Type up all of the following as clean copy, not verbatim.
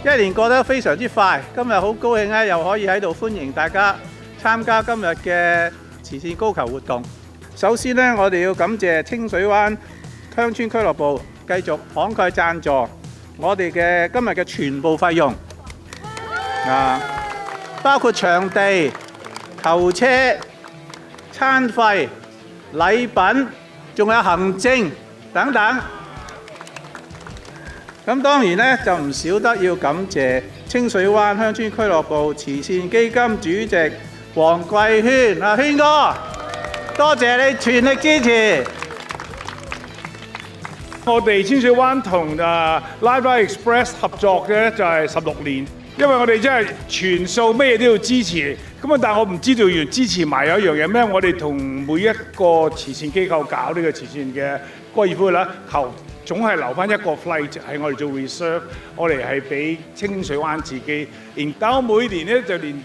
一年過得非常之快，今日好高興咧，又可以喺度歡迎大家參加今日嘅慈善高球活動。首先呢，我哋要感謝清水灣鄉村俱樂部繼續慷慨贊助我哋嘅今日嘅全部費用，包括場地、球車、餐費、禮品，仲有行政等等。咁當然咧，就唔少得要感謝清水灣鄉村俱樂部慈善基金主席黃貴軒軒哥，多謝你全力支持。我哋清水灣同Live Express 合作嘅就係16年，因為我哋真係全數咩都要支持。咁啊，但係我唔知道要支持埋有一樣嘢咩？我哋同每一個慈善機構搞呢個慈善嘅高爾夫啦，球總係留翻一個 flight 係我哋做 reserve， 我哋係俾清水灣自己。但我每年咧就連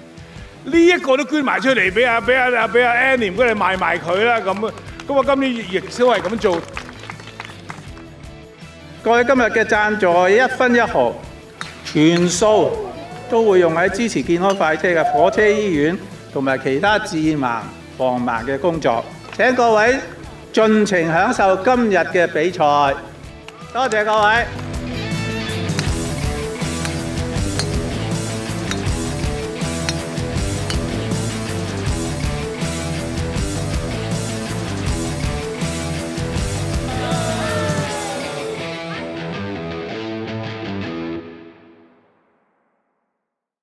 呢一個都捐埋出嚟俾阿 Annie， 唔該你賣埋佢啦咁。咁我今年亦都係咁做。各位今日嘅贊助1分1毫，全數都會用喺支持健康快車嘅火車醫院同埋其他致盲、防盲嘅工作。請各位盡情享受今日嘅比賽，多謝各位。